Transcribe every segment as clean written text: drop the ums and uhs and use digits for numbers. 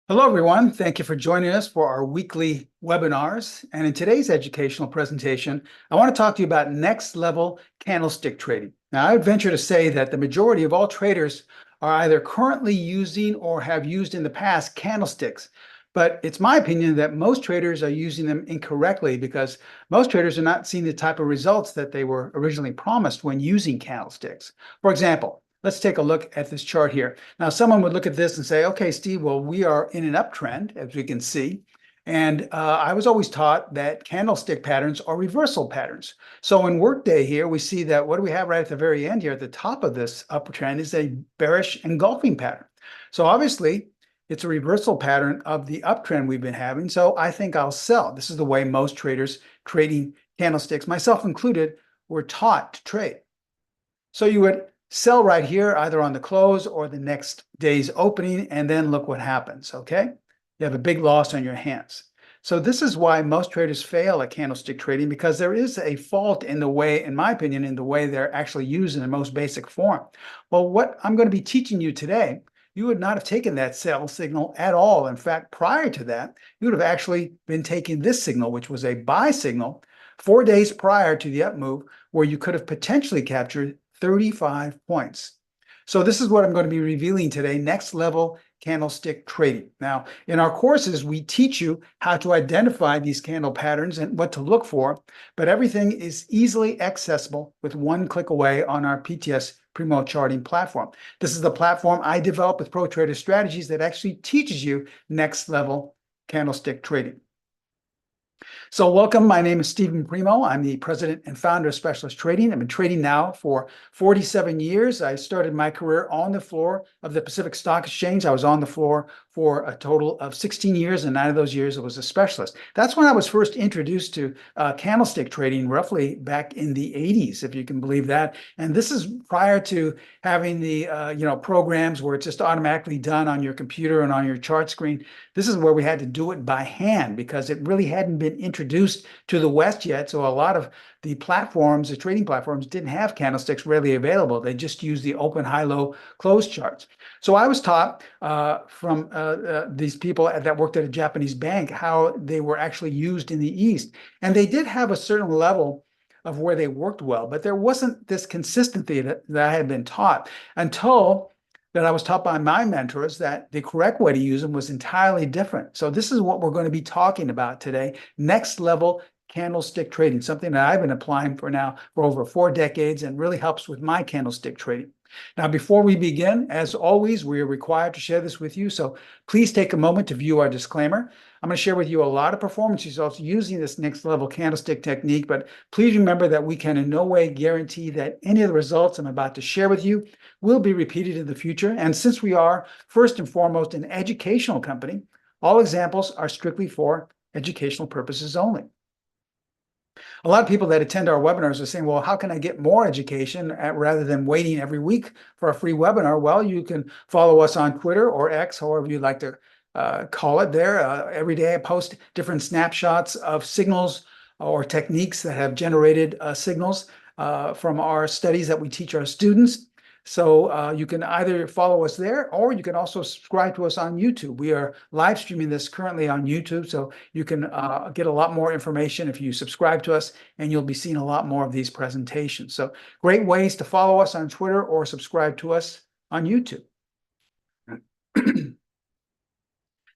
Hello, everyone. Thank you for joining us for our weekly webinars. And in today's educational presentation, I want to talk to you about next level candlestick trading. Now, I would venture to say that the majority of all traders are either currently using or have used in the past candlesticks. But it's my opinion that most traders are using them incorrectly because most traders are not seeing the type of results that they were originally promised when using candlesticks. For example, let's take a look at this chart here. Now, someone would look at this and say, okay, Steve, well, we are in an uptrend, as we can see. And I was always taught that candlestick patterns are reversal patterns. So in workday here, we see that what do we have right at the very end here at the top of this uptrend is a bearish engulfing pattern. So obviously, it's a reversal pattern of the uptrend we've been having. So I think I'll sell. This is the way most traders trading candlesticks, myself included, were taught to trade. So you would sell right here, either on the close or the next day's opening, and then look what happens, okay? You have a big loss on your hands. So this is why most traders fail at candlestick trading, because there is a fault in the way, in my opinion, in the way they're actually used in the most basic form. Well, what I'm going to be teaching you today, you would not have taken that sell signal at all. In fact, prior to that, you would have actually been taking this signal, which was a buy signal 4 days prior to the up move, where you could have potentially captured 35 points. So this is what I'm going to be revealing today, next level candlestick trading. Now, in our courses, we teach you how to identify these candle patterns and what to look for, but everything is easily accessible with one click away on our PTS Primo Charting platform. This is the platform I developed with Pro Trader Strategies that actually teaches you next level candlestick trading. So welcome, my name is Stephen Primo. I'm the president and founder of Specialist Trading. I've been trading now for 47 years. I started my career on the floor of the Pacific Stock Exchange. I was on the floor for a total of 16 years, and 9 of those years I was a specialist. That's when I was first introduced to candlestick trading, roughly back in the 80s, if you can believe that. And this is prior to having the programs where it's just automatically done on your computer and on your chart screen. This is where we had to do it by hand because it really hadn't been introduced to the West yet. So a lot of the platforms, the trading platforms, didn't have candlesticks readily available. They just used the open, high, low, close charts. So I was taught from these people that worked at a Japanese bank how they were actually used in the East. And they did have a certain level of where they worked well, but there wasn't this consistency that I had been taught until that I was taught by my mentors that the correct way to use them was entirely different. So this is what we're going to be talking about today, next level candlestick trading, something that I've been applying for now for over 4 decades and really helps with my candlestick trading. Now, before we begin, as always, we are required to share this with you. So please take a moment to view our disclaimer. I'm going to share with you a lot of performance results using this next level candlestick technique, but please remember that we can in no way guarantee that any of the results I'm about to share with you will be repeated in the future. And since we are first and foremost an educational company, all examples are strictly for educational purposes only. A lot of people that attend our webinars are saying, well, how can I get more education rather than waiting every week for a free webinar? Well, you can follow us on Twitter or X, however you'd like to call it there. Every day I post different snapshots of signals or techniques that have generated signals from our studies that we teach our students. So you can either follow us there, or you can also subscribe to us on YouTube. We are live streaming this currently on YouTube, so you can get a lot more information if you subscribe to us, and you'll be seeing a lot more of these presentations. So great ways to follow us on Twitter or subscribe to us on YouTube.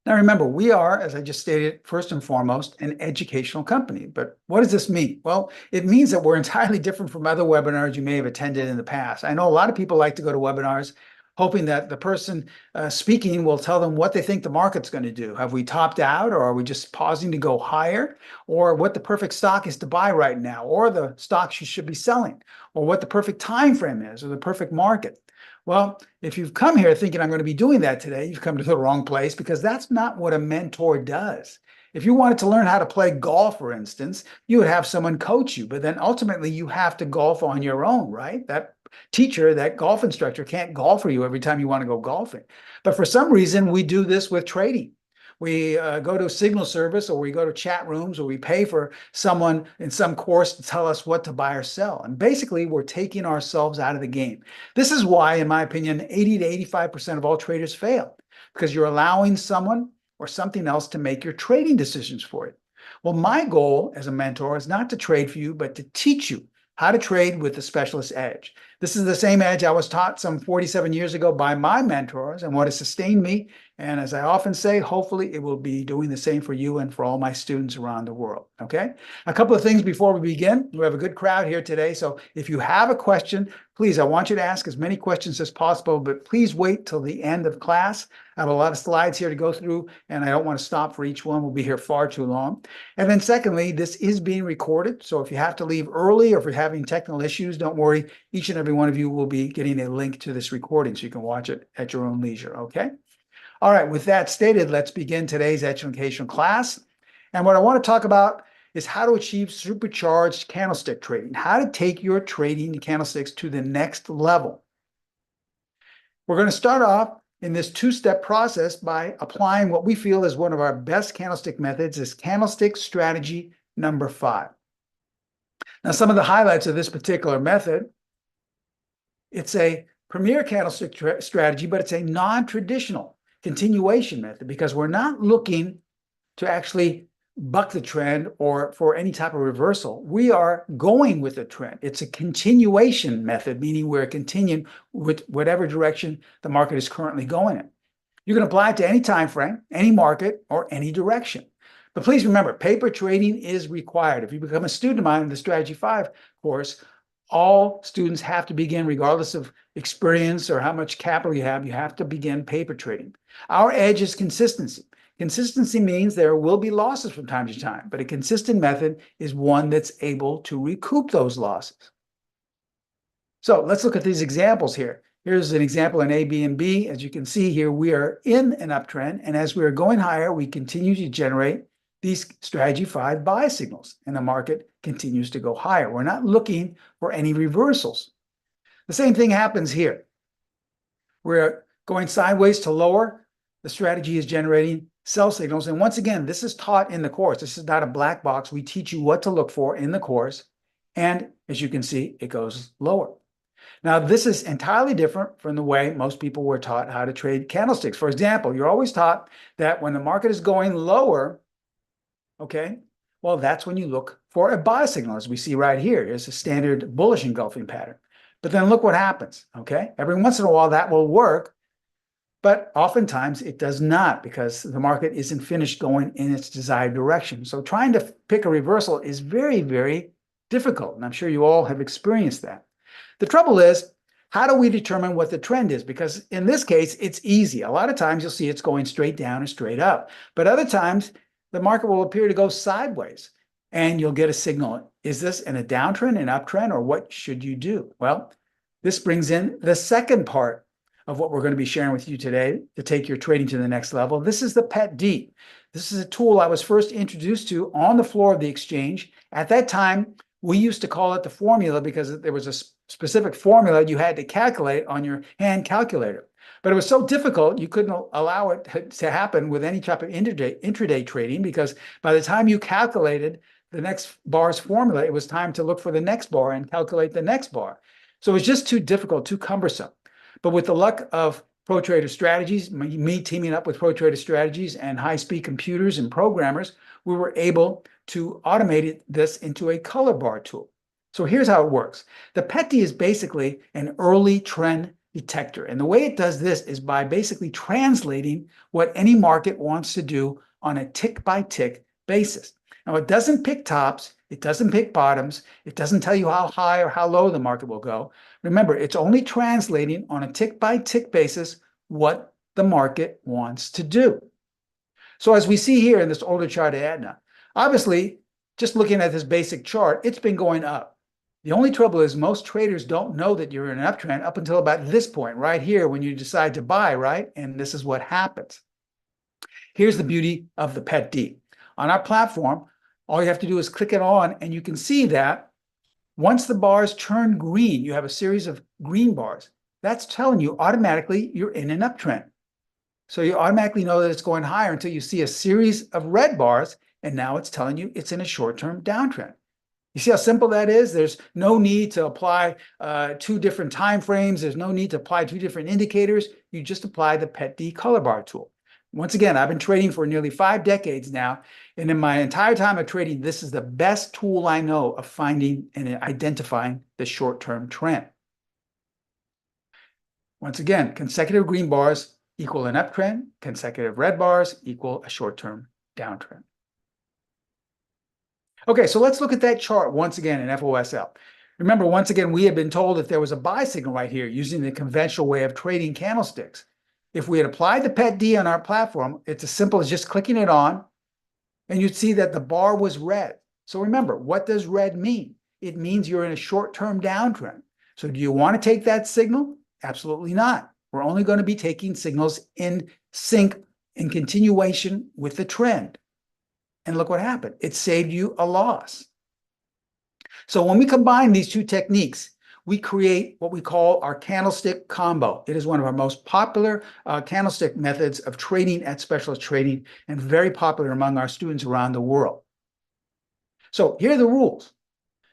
Now, remember, we are, as I just stated, first and foremost, an educational company. But what does this mean? Well, it means that we're entirely different from other webinars you may have attended in the past. I know a lot of people like to go to webinars hoping that the person speaking will tell them what they think the market's going to do. Have we topped out, or are we just pausing to go higher? Or what the perfect stock is to buy right now, or the stocks you should be selling, or what the perfect time frame is, or the perfect market. Well, if you've come here thinking I'm going to be doing that today, you've come to the wrong place, because that's not what a mentor does. If you wanted to learn how to play golf, for instance, you would have someone coach you, but then ultimately you have to golf on your own, right? That teacher, that golf instructor can't golf for you every time you want to go golfing. But for some reason, we do this with trading. We go to a signal service, or we go to chat rooms, or we pay for someone in some course to tell us what to buy or sell. And basically, we're taking ourselves out of the game. This is why, in my opinion, 80 to 85% of all traders fail, because you're allowing someone or something else to make your trading decisions for you. Well, my goal as a mentor is not to trade for you, but to teach you how to trade with the specialist edge. This is the same edge I was taught some 47 years ago by my mentors and what has sustained me. And as I often say, hopefully it will be doing the same for you and for all my students around the world. Okay? A couple of things before we begin. We have a good crowd here today. So if you have a question, please, I want you to ask as many questions as possible, but please wait till the end of class. I have a lot of slides here to go through, and I don't want to stop for each one. We'll be here far too long. And then secondly, this is being recorded. So if you have to leave early or if you're having technical issues, don't worry. Each and every one of you will be getting a link to this recording so you can watch it at your own leisure, okay? All right, with that stated, let's begin today's educational class. And what I want to talk about is how to achieve supercharged candlestick trading, how to take your trading candlesticks to the next level. We're going to start off in this two-step process by applying what we feel is one of our best candlestick methods, is candlestick strategy number 5. Now, some of the highlights of this particular method, it's a premier candlestick strategy, but it's a non-traditional continuation method because we're not looking to actually buck the trend or for any type of reversal. We are going with the trend. It's a continuation method, meaning we're continuing with whatever direction the market is currently going in. You can apply it to any time frame, any market, or any direction. But please remember, paper trading is required. If you become a student of mine in the Strategy 5 course, all students have to begin, regardless of experience or how much capital you have to begin paper trading. Our edge is consistency. Consistency means there will be losses from time to time, but a consistent method is one that's able to recoup those losses. So let's look at these examples here. Here's an example in A, B, and B. As you can see here, we are in an uptrend, and as we are going higher, we continue to generate these Strategy 5 buy signals, and the market continues to go higher. We're not looking for any reversals. The same thing happens here. We're going sideways to lower. The strategy is generating sell signals. And once again, this is taught in the course. This is not a black box. We teach you what to look for in the course. And as you can see, it goes lower. Now, this is entirely different from the way most people were taught how to trade candlesticks. For example, you're always taught that when the market is going lower, okay, well, that's when you look for a buy signal, as we see right here. Here's a standard bullish engulfing pattern. But then look what happens, okay? Every once in a while, that will work. But oftentimes it does not because the market isn't finished going in its desired direction. So trying to pick a reversal is very, very difficult. And I'm sure you all have experienced that. The trouble is, how do we determine what the trend is? Because in this case, it's easy. A lot of times you'll see it's going straight down or straight up. But other times the market will appear to go sideways and you'll get a signal. Is this in a downtrend, an uptrend, or what should you do? Well, this brings in the second part of what we're going to be sharing with you today to take your trading to the next level. This is the PET-D. This is a tool I was first introduced to on the floor of the exchange. At that time, we used to call it the formula because there was a specific formula you had to calculate on your hand calculator. But it was so difficult, you couldn't allow it to happen with any type of intraday trading because by the time you calculated the next bar's formula, it was time to look for the next bar and calculate the next bar. So it was just too difficult, too cumbersome. But with the luck of ProTrader Strategies, me teaming up with ProTrader Strategies and high-speed computers and programmers, we were able to automate this into a color bar tool. So here's how it works. The PET-D is basically an early trend detector. And the way it does this is by basically translating what any market wants to do on a tick-by-tick basis. Now, it doesn't pick tops, it doesn't pick bottoms, it doesn't tell you how high or how low the market will go. Remember, it's only translating on a tick-by-tick basis what the market wants to do. So as we see here in this older chart of Aetna, obviously, just looking at this basic chart, it's been going up. The only trouble is most traders don't know that you're in an uptrend up until about this point, right here, when you decide to buy, right? And this is what happens. Here's the beauty of the PET-D. On our platform, all you have to do is click it on, and you can see that once the bars turn green, you have a series of green bars. That's telling you automatically you're in an uptrend. So you automatically know that it's going higher until you see a series of red bars, and now it's telling you it's in a short-term downtrend. You see how simple that is? There's no need to apply 2 different time frames. There's no need to apply 2 different indicators. You just apply the PET-D color bar tool. Once again, I've been trading for nearly 5 decades now. And in my entire time of trading, this is the best tool I know of finding and identifying the short-term trend. Once again, consecutive green bars equal an uptrend. Consecutive red bars equal a short-term downtrend. Okay, so let's look at that chart once again in FOSL. Remember, once again, we had been told that there was a buy signal right here using the conventional way of trading candlesticks. If we had applied the PET-D on our platform, it's as simple as just clicking it on, and you'd see that the bar was red. So remember, what does red mean? It means you're in a short-term downtrend. So do you want to take that signal? Absolutely not. We're only going to be taking signals in sync, in continuation with the trend. And look what happened. It saved you a loss. So when we combine these two techniques, we create what we call our candlestick combo. It is one of our most popular candlestick methods of trading at specialist trading and very popular among our students around the world. So here are the rules.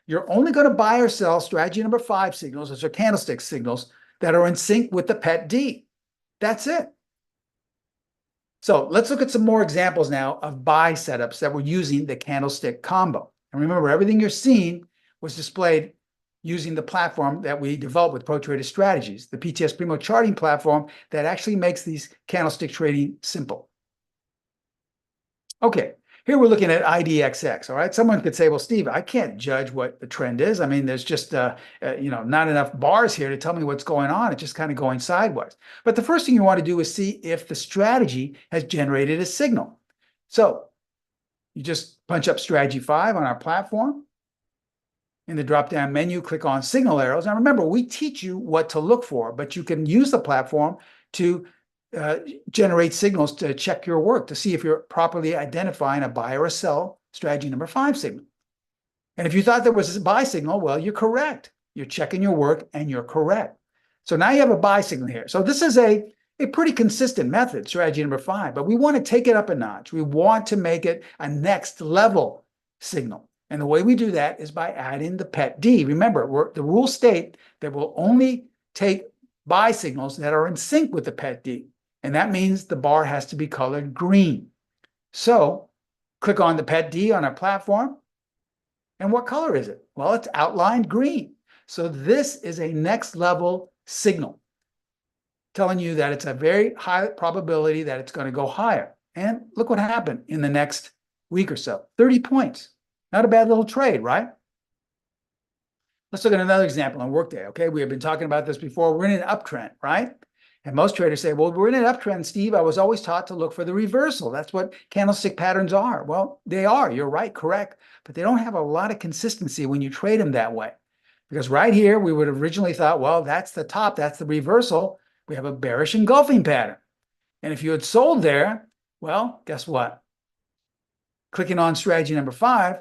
You're only going to buy or sell strategy number 5 signals, those are candlestick signals, that are in sync with the PET-D. That's it. So let's look at some more examples now of buy setups that were using the candlestick combo. And remember, everything you're seeing was displayed using the platform that we developed with proprietary strategies, the PTS Primo charting platform that actually makes these candlestick trading simple. Okay, here we're looking at IDXX, all right? Someone could say, well, Steve, I can't judge what the trend is. I mean, there's just, not enough bars here to tell me what's going on. It's just kind of going sideways. But the first thing you want to do is see if the strategy has generated a signal. So you just punch up strategy 5 on our platform. In the drop-down menu, click on signal arrows. Now remember, we teach you what to look for, but you can use the platform to generate signals to check your work, to see if you're properly identifying a buy or a sell strategy number 5 signal. And if you thought there was a buy signal, well, you're correct. You're checking your work and you're correct. So now you have a buy signal here. So this is a pretty consistent method, strategy number 5, but we want to take it up a notch. We want to make it a next level signal. And the way we do that is by adding the PET-D. Remember, the rules state that we'll only take buy signals that are in sync with the PET-D. And that means the bar has to be colored green. So click on the PET-D on our platform. And what color is it? Well, it's outlined green. So this is a next level signal telling you that it's a very high probability that it's going to go higher. And look what happened in the next week or so, 30 points. Not a bad little trade, right? Let's look at another example on workday, okay? We have been talking about this before. We're in an uptrend, right? And most traders say, well, we're in an uptrend, Steve. I was always taught to look for the reversal. That's what candlestick patterns are. Well, they are. You're right, correct. But they don't have a lot of consistency when you trade them that way. Because right here, we would have originally thought, well, that's the top. That's the reversal. We have a bearish engulfing pattern. And if you had sold there, well, guess what? Clicking on strategy number 5,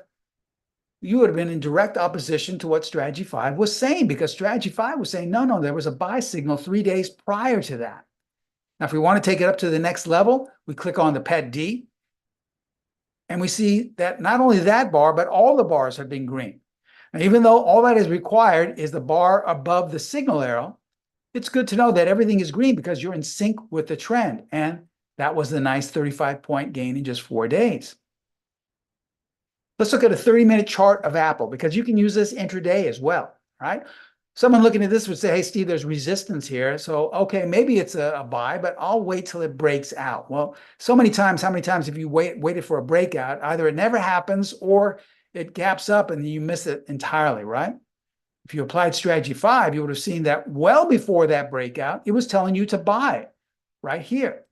you would have been in direct opposition to what strategy 5 was saying, because strategy 5 was saying, no, there was a buy signal 3 days prior to that. Now, if we want to take it up to the next level, we click on the PET-D, and we see that not only that bar, but all the bars have been green. And even though all that is required is the bar above the signal arrow, it's good to know that everything is green because you're in sync with the trend. And that was the nice 35-point gain in just 4 days. Let's look at a 30-minute chart of Apple, because you can use this intraday as well, right? Someone looking at this would say, hey, Steve, there's resistance here. So, okay, maybe it's a buy, but I'll wait till it breaks out. Well, so many times, how many times have you waited for a breakout? Either it never happens or it gaps up and you miss it entirely, right? If you applied strategy 5, you would have seen that well before that breakout, it was telling you to buy right here.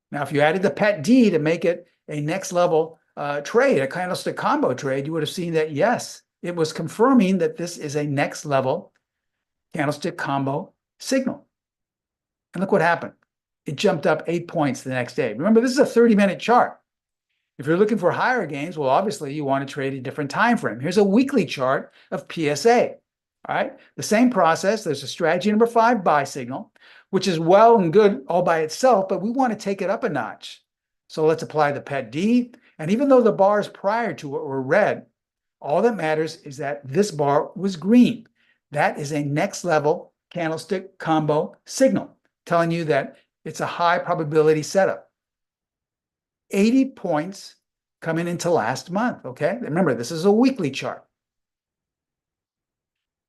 Now, if you added the PET-D to make it a next level trade, a candlestick combo trade, you would have seen that, yes, it was confirming that this is a next level candlestick combo signal. And look what happened. It jumped up 8 points the next day. Remember, this is a 30-minute chart. If you're looking for higher gains, well, obviously you want to trade a different time frame. Here's a weekly chart of PSA. All right, the same process. There's a strategy number 5 buy signal, which is well and good all by itself, but we want to take it up a notch. So let's apply the PET-D. And even though the bars prior to it were red, all that matters is that this bar was green. That is a next level candlestick combo signal, telling you that it's a high probability setup. 80 points coming into last month, okay? Remember, this is a weekly chart.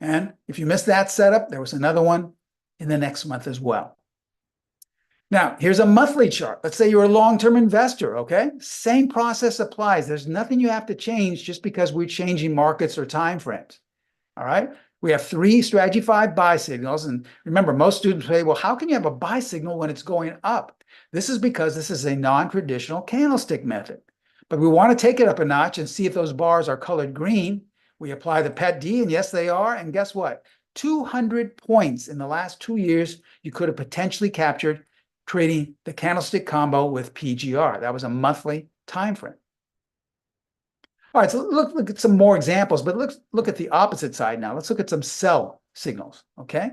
And if you missed that setup, there was another one in the next month as well. Now, here's a monthly chart. Let's say you're a long-term investor, okay? Same process applies. There's nothing you have to change just because we're changing markets or time frames, all right? We have 3 strategy 5 buy signals. And remember, most students say, well, how can you have a buy signal when it's going up? This is because this is a non-traditional candlestick method. But we want to take it up a notch and see if those bars are colored green. We apply the PET-D, and yes, they are. And guess what? 200 points in the last 2 years you could have potentially captured trading the candlestick combo with PGR. That was a monthly time frame. All right, so look at some more examples, but look at the opposite side now. Let's look at some sell signals, okay?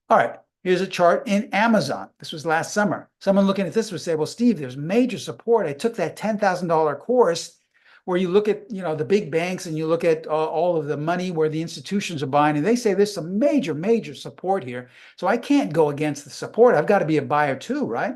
All right, here's a chart in Amazon. This was last summer. Someone looking at this would say, well, Steve, there's major support. I took that $10,000 course where you look at, the big banks and you look at all of the money where the institutions are buying, and they say there's some major support here. So I can't go against the support. I've got to be a buyer too, right?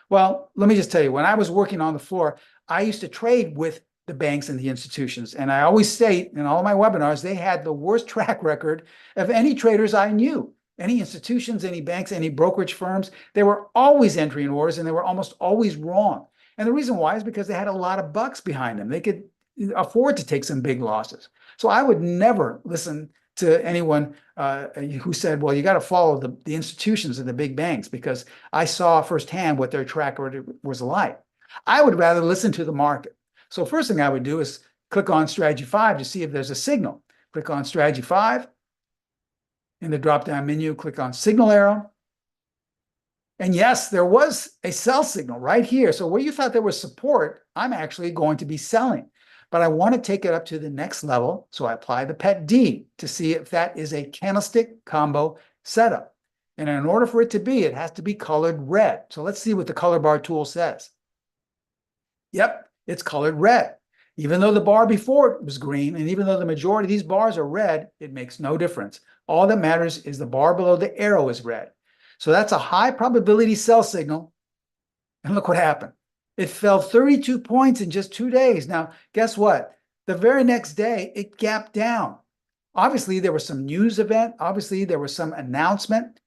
Well, let me just tell you, when I was working on the floor, I used to trade with the banks and the institutions. And I always state in all of my webinars, they had the worst track record of any traders I knew. Any institutions, any banks, any brokerage firms, they were always entering orders and they were almost always wrong. And the reason why is because they had a lot of bucks behind them. They could afford to take some big losses. So I would never listen to anyone who said, well, you got to follow the institutions and the big banks because I saw firsthand what their track record was like. I would rather listen to the market. So first thing I would do is click on strategy 5 to see if there's a signal. Click on strategy 5. In the drop-down menu, click on signal arrow. And yes, there was a sell signal right here. So where you thought there was support, I'm actually going to be selling. But I want to take it up to the next level. So I apply the PET-D to see if that is a candlestick combo setup. And in order for it to be, it has to be colored red. So let's see what the color bar tool says. Yep, it's colored red. Even though the bar before it was green, and even though the majority of these bars are red, it makes no difference. All that matters is the bar below the arrow is red. So that's a high probability sell signal. And look what happened. It fell 32 points in just 2 days. Now, guess what? The very next day, it gapped down. Obviously, there was some news event. Obviously, there was some announcement.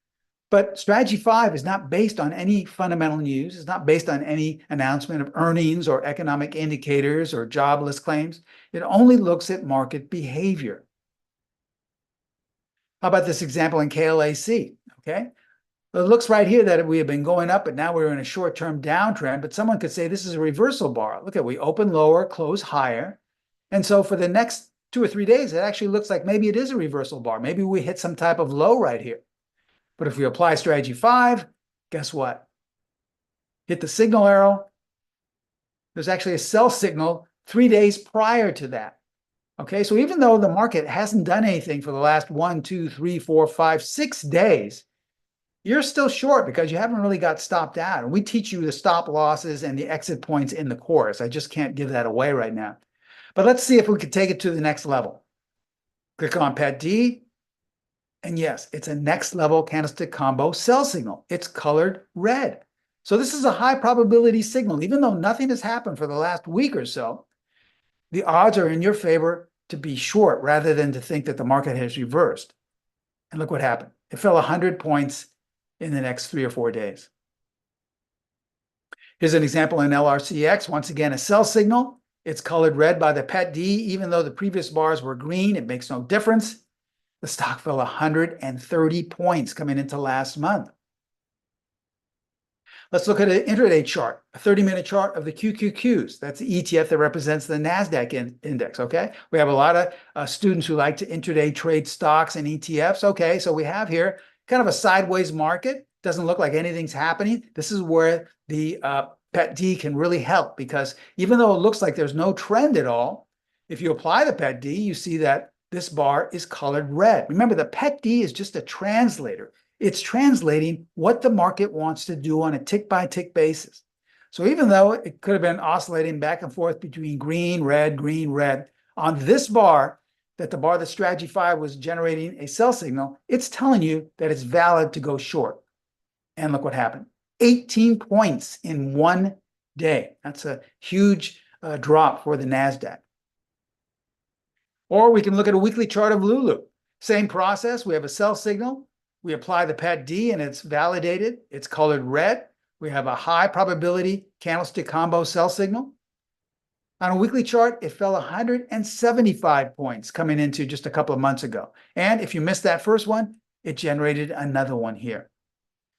But strategy 5 is not based on any fundamental news. It's not based on any announcement of earnings or economic indicators or jobless claims. It only looks at market behavior. How about this example in KLAC? Okay. Well, it looks right here that we have been going up, but now we're in a short-term downtrend. But someone could say this is a reversal bar. Look at, we open lower, close higher. And so for the next 2 or 3 days, it actually looks like maybe it is a reversal bar. Maybe we hit some type of low right here. But if we apply strategy 5, guess what? Hit the signal arrow. There's actually a sell signal 3 days prior to that. Okay, so even though the market hasn't done anything for the last 1, 2, 3, 4, 5, 6 days, you're still short because you haven't really got stopped out. And we teach you the stop losses and the exit points in the course. I just can't give that away right now. But let's see if we could take it to the next level. Click on PET-D. And yes, it's a next level candlestick combo sell signal. It's colored red. So this is a high probability signal. Even though nothing has happened for the last week or so, the odds are in your favor to be short rather than to think that the market has reversed. And look what happened. It fell 100 points in the next 3 or 4 days. Here's an example in LRCX. Once again, a sell signal. It's colored red by the PET-D. Even though the previous bars were green, it makes no difference. The stock fell 130 points coming into last month. Let's look at an intraday chart, a 30-minute chart of the QQQs. That's the ETF that represents the NASDAQ index, okay? We have a lot of students who like to intraday trade stocks and ETFs. Okay, so we have here kind of a sideways market. Doesn't look like anything's happening. This is where the PET-D can really help because even though it looks like there's no trend at all, if you apply the PET-D, you see that this bar is colored red. Remember, the PET-D is just a translator. It's translating what the market wants to do on a tick-by-tick basis. So even though it could have been oscillating back and forth between green, red, on this bar, that the bar that strategy 5 was generating a sell signal, it's telling you that it's valid to go short. And look what happened. 18 points in 1 day. That's a huge drop for the NASDAQ. Or we can look at a weekly chart of Lulu. Same process. We have a sell signal. We apply the PET-D and it's validated. It's colored red. We have a high probability candlestick combo sell signal. On a weekly chart, it fell 175 points coming into just a couple of months ago. And if you missed that first one, it generated another one here.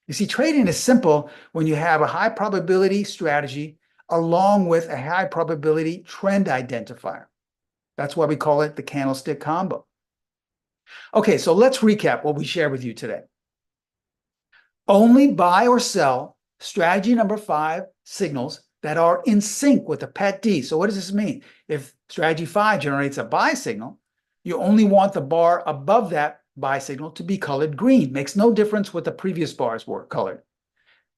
You see, trading is simple when you have a high probability strategy along with a high probability trend identifier. That's why we call it the candlestick combo. Okay, so let's recap what we shared with you today. Only buy or sell strategy number 5 signals that are in sync with the PET-D. So what does this mean? If strategy 5 generates a buy signal, you only want the bar above that buy signal to be colored green. Makes no difference what the previous bars were colored.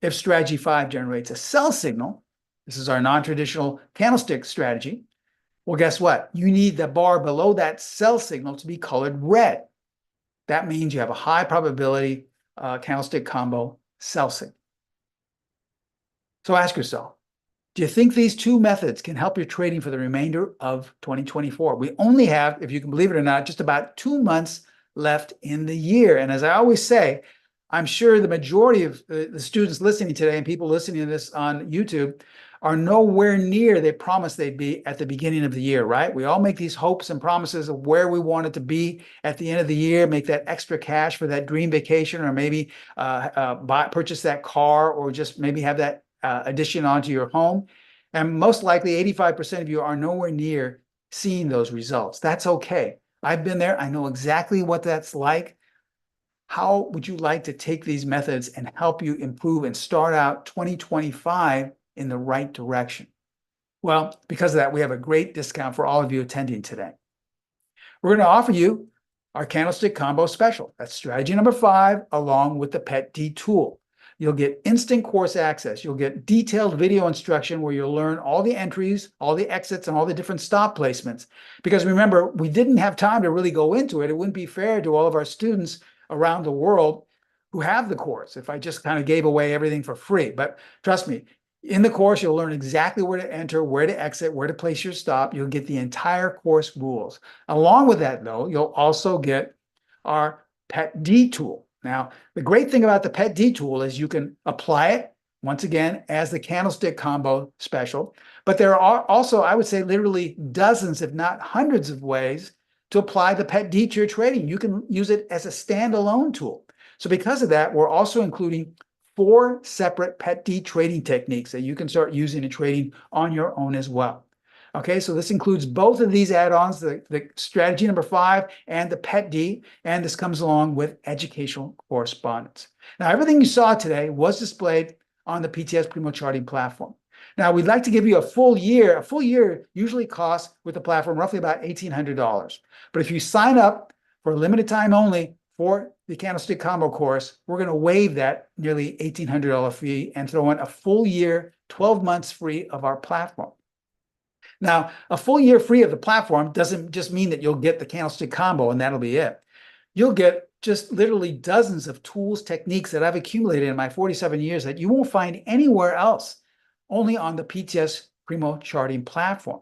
If strategy 5 generates a sell signal, this is our non-traditional candlestick strategy, well, guess what? You need the bar below that sell signal to be colored red. That means you have a high probability candlestick combo sell signal. So ask yourself, do you think these two methods can help your trading for the remainder of 2024? We only have, if you can believe it or not, just about 2 months left in the year. And as I always say, I'm sure the majority of the students listening today and people listening to this on YouTube are nowhere near they promised they'd be at the beginning of the year, right? We all make these hopes and promises of where we want it to be at the end of the year, make that extra cash for that dream vacation, or maybe purchase that car, or just maybe have that addition onto your home. And most likely 85% of you are nowhere near seeing those results. That's okay. I've been there. I know exactly what that's like. How would you like to take these methods and help you improve and start out 2025 in the right direction? Well, because of that, we have a great discount for all of you attending today. We're going to offer you our candlestick combo special. That's strategy number 5, along with the PET-D tool. You'll get instant course access. You'll get detailed video instruction where you'll learn all the entries, all the exits, and all the different stop placements. Because remember, we didn't have time to really go into it. It wouldn't be fair to all of our students around the world who have the course if I just kind of gave away everything for free. But trust me, in the course, you'll learn exactly where to enter, where to exit, where to place your stop. You'll get the entire course rules. Along with that, though, you'll also get our PET-D tool. Now, the great thing about the PET-D tool is you can apply it, once again, as the candlestick combo special. But there are also, I would say, literally dozens, if not hundreds of ways to apply the PET-D to your trading. You can use it as a standalone tool. So because of that, we're also including 4 separate PET-D trading techniques that you can start using in trading on your own as well. Okay, so this includes both of these add-ons, the strategy number 5 and the PET-D, and this comes along with educational correspondence. Now, everything you saw today was displayed on the PTS Primo Charting platform. Now, we'd like to give you a full year. A full year usually costs with the platform roughly about $1,800. But if you sign up for a limited time only for the Candlestick Combo course, we're going to waive that nearly $1,800 fee and throw in a full year, 12 months free of our platform. Now, a full year free of the platform doesn't just mean that you'll get the Candlestick Combo and that'll be it. You'll get just literally dozens of tools, techniques that I've accumulated in my 47 years that you won't find anywhere else, only on the PTS Primo Charting platform.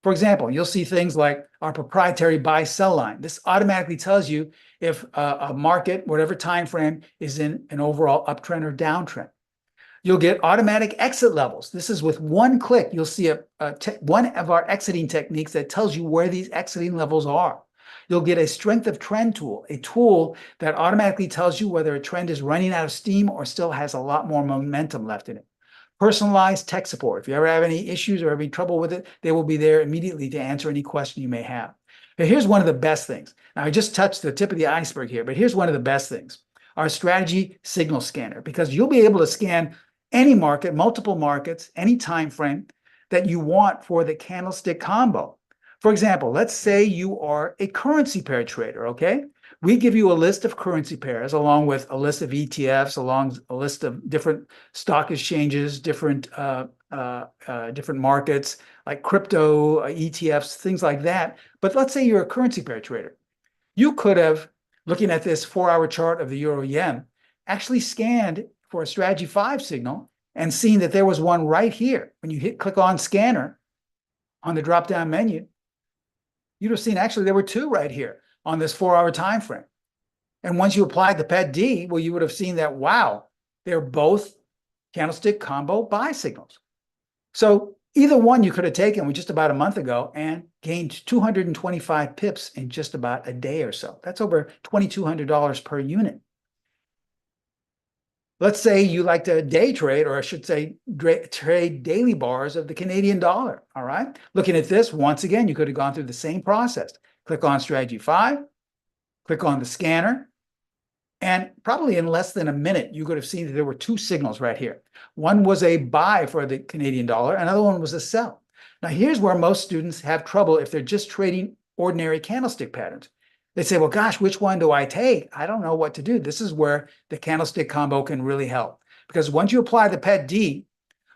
For example, you'll see things like our proprietary buy-sell line. This automatically tells you if a market, whatever time frame, is in an overall uptrend or downtrend. You'll get automatic exit levels. This is with one click. You'll see one of our exiting techniques that tells you where these exiting levels are. You'll get a strength of trend tool, a tool that automatically tells you whether a trend is running out of steam or still has a lot more momentum left in it. Personalized tech support. If you ever have any issues or any trouble with it, they will be there immediately to answer any question you may have. Now, here's one of the best things. Now, I just touched the tip of the iceberg here, but here's one of the best things. Our strategy signal scanner, because you'll be able to scan any market, multiple markets, any time frame that you want for the candlestick combo. For example, let's say you are a currency pair trader, okay? We give you a list of currency pairs along with a list of ETFs, along a list of different stock exchanges, different markets like crypto, ETFs, things like that. But let's say you're a currency pair trader. You could have, looking at this 4-hour chart of the euro yen, actually scanned for a strategy 5 signal and seen that there was one right here, when you click on scanner on the drop-down menu, you'd have seen actually there were two right here on this 4-hour time frame. And once you applied the PET-D, well, you would have seen that, wow, they're both candlestick combo buy signals. So either one you could have taken just about a month ago and gained 225 pips in just about a day or so. That's over $2,200 per unit. Let's say you like to day trade, or I should say trade daily bars of the Canadian dollar, all right? Looking at this, once again, you could have gone through the same process. Click on Strategy 5, click on the scanner, and probably in less than a minute, you could have seen that there were two signals right here. One was a buy for the Canadian dollar, another one was a sell. Now, here's where most students have trouble if they're just trading ordinary candlestick patterns. They say, well, gosh, which one do I take? I don't know what to do. This is where the candlestick combo can really help. Because once you apply the PET-D,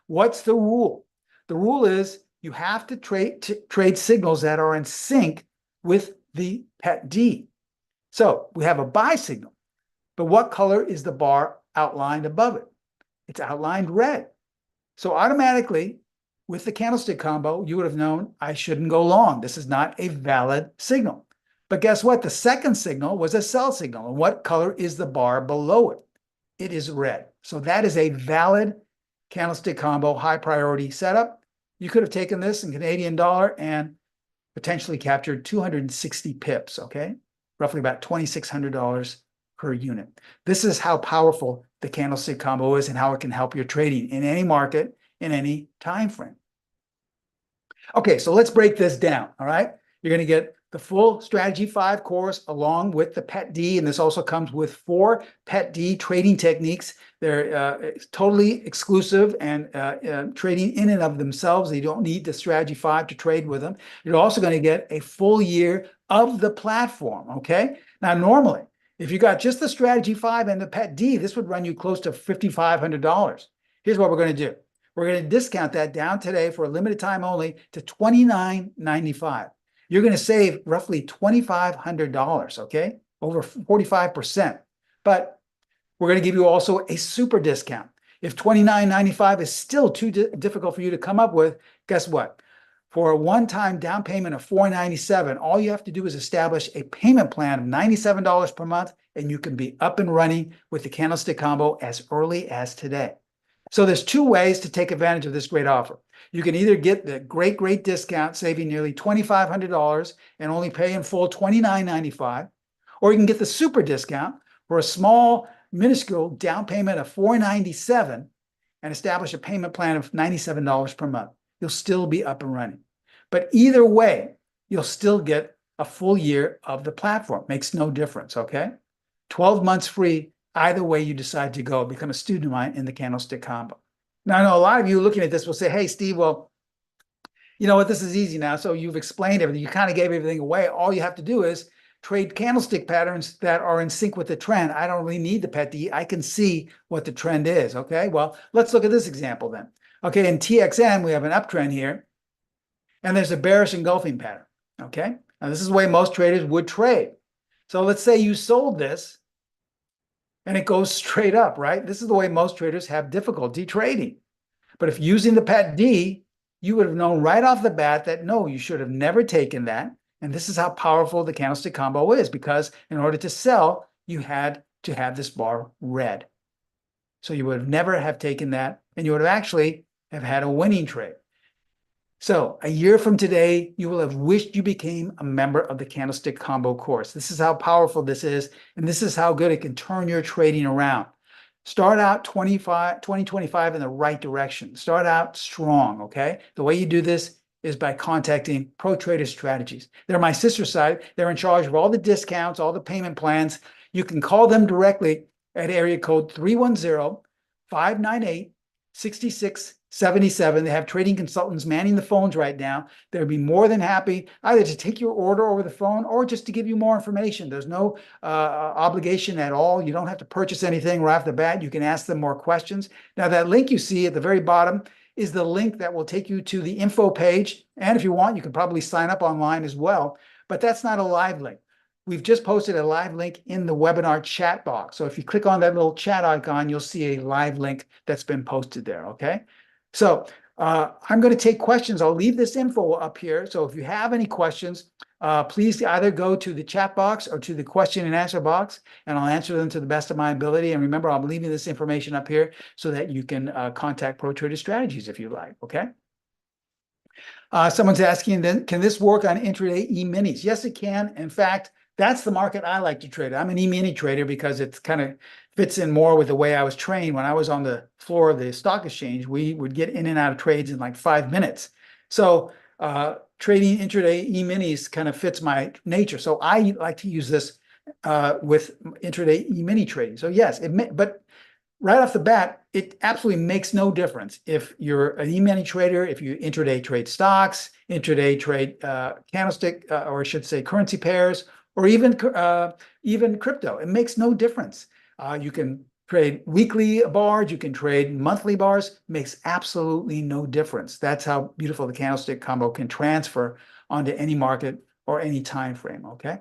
what's the rule? The rule is you have to trade signals that are in sync with the PET-D. So we have a buy signal, but what color is the bar outlined above it? It's outlined red. So automatically, with the candlestick combo, you would have known I shouldn't go long. This is not a valid signal. But guess what? The second signal was a sell signal. And what color is the bar below it? It is red. So that is a valid candlestick combo high priority setup. You could have taken this in Canadian dollar and potentially captured 260 pips, okay? Roughly about $2,600 per unit. This is how powerful the candlestick combo is and how it can help your trading in any market, in any time frame. Okay, so let's break this down, all right? You're going to get the full Strategy 5 course along with the PET-D, and this also comes with 4 PET-D trading techniques. They're totally exclusive and trading in and of themselves. You don't need the Strategy 5 to trade with them. You're also going to get a full year of the platform, okay? Now, normally, if you got just the Strategy 5 and the PET-D, this would run you close to $5,500. Here's what we're going to do. We're going to discount that down today for a limited time only to $29.95. You're going to save roughly $2,500, okay? Over 45%. But we're going to give you also a super discount. If $29.95 is still too difficult for you to come up with, guess what? For a one-time down payment of $497, all you have to do is establish a payment plan of $97 per month, and you can be up and running with the candlestick combo as early as today. So there's 2 ways to take advantage of this great offer. You can either get the great discount, saving nearly $2,500 and only pay in full $29.95, or you can get the super discount for a small, minuscule down payment of $497 and establish a payment plan of $97 per month. You'll still be up and running. But either way, you'll still get a full year of the platform. Makes no difference, okay? 12 months free. Either way you decide to go, become a student of mine in the candlestick combo. Now, I know a lot of you looking at this will say, hey, Steve, well, you know what, this is easy now. So you've explained everything. You kind of gave everything away. All you have to do is trade candlestick patterns that are in sync with the trend. I don't really need the PET-D. I can see what the trend is, okay? Well, let's look at this example then. Okay, in TXN, we have an uptrend here, and there's a bearish engulfing pattern, okay? Now, this is the way most traders would trade. So let's say you sold this, and it goes straight up, right? This is the way most traders have difficulty trading. But if using the PET-D, you would have known right off the bat that no, you should have never taken that. And this is how powerful the candlestick combo is, because in order to sell, you had to have this bar red. So you would have never have taken that, and you would have actually have had a winning trade. So a year from today, you will have wished you became a member of the Candlestick Combo course. This is how powerful this is, and this is how good it can turn your trading around. Start out 2025 in the right direction. Start out strong, okay? The way you do this is by contacting ProTrader Strategies. They're my sister site. They're in charge of all the discounts, all the payment plans. You can call them directly at area code 310-598-6677. They have trading consultants manning the phones right now. They'll be more than happy either to take your order over the phone or just to give you more information. There's no obligation at all. You don't have to purchase anything right off the bat. You can ask them more questions. Now, that link you see at the very bottom is the link that will take you to the info page. And if you want, you can probably sign up online as well. But that's not a live link. we've just posted a live link in the webinar chat box. So if you click on that little chat icon, you'll see a live link that's been posted there, okay? So I'm going to take questions. I'll leave this info up here. So if you have any questions, please either go to the chat box or to the question and answer box, and I'll answer them to the best of my ability. And remember, I'm leaving this information up here so that you can contact Pro Trader Strategies if you like, okay? Someone's asking, then, can this work on intraday E-minis? Yes, it can. In fact, that's the market I like to trade. I'm an E-mini trader because it kind of fits in more with the way I was trained. When I was on the floor of the stock exchange, we would get in and out of trades in like 5 minutes. So trading intraday E-minis kind of fits my nature. So I like to use this with intraday E-mini trading. So yes, but right off the bat, it absolutely makes no difference if you're an E-mini trader, if you intraday trade stocks, intraday trade candlestick, or I should say currency pairs, or even crypto. It makes no difference. You can trade weekly bars, you can trade monthly bars, makes absolutely no difference. That's how beautiful the candlestick combo can transfer onto any market or any time frame, okay?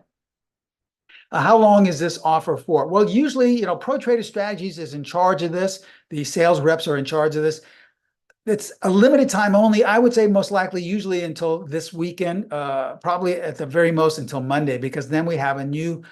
How long is this offer for? Well, usually, Pro Trader Strategies is in charge of this. The sales reps are in charge of this. It's a limited time only. I would say most likely usually until this weekend, probably at the very most until Monday, because then we have a new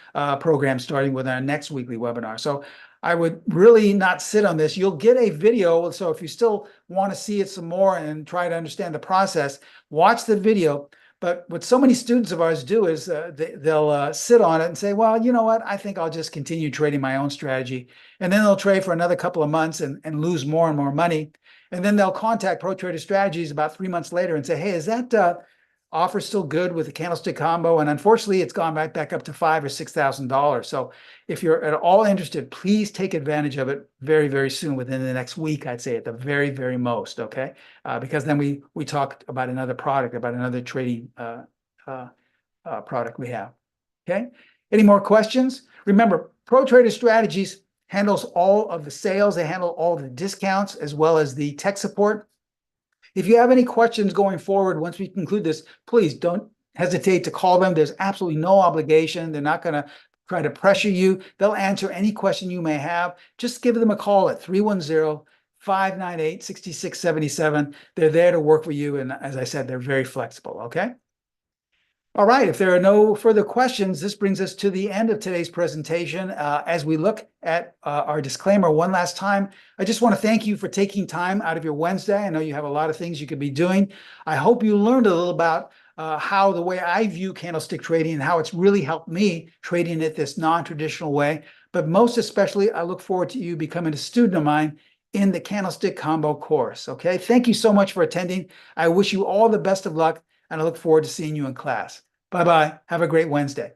program starting with our next weekly webinar. So I would really not sit on this. You'll get a video. So if you still want to see it some more and try to understand the process, watch the video. But what so many students of ours do is they'll sit on it and say, well, you know what? I think I'll just continue trading my own strategy. And then they'll trade for another couple of months and lose more and more money. And then they'll contact Pro Trader Strategies about 3 months later and say, hey, is that offer still good with the candlestick combo? And unfortunately, it's gone right back up to $5,000 or $6,000. So if you're at all interested, please take advantage of it very, very soon, within the next week, I'd say at the very, very most, okay? Because then we talked about another product, about another trading product we have, okay? Any more questions? Remember, Pro Trader Strategies handles all of the sales. They handle all the discounts as well as the tech support. If you have any questions going forward, once we conclude this, please don't hesitate to call them. There's absolutely no obligation. They're not going to try to pressure you. They'll answer any question you may have. Just give them a call at 310-598-6677. They're there to work for you. And as I said, they're very flexible, okay? All right, if there are no further questions, this brings us to the end of today's presentation. As we look at our disclaimer one last time, I just want to thank you for taking time out of your Wednesday. I know you have a lot of things you could be doing. I hope you learned a little about how the way I view candlestick trading and how it's really helped me trading it this non-traditional way. But most especially, I look forward to you becoming a student of mine in the Candlestick Combo course, okay? Thank you so much for attending. I wish you all the best of luck, and I look forward to seeing you in class. Bye-bye. Have a great Wednesday.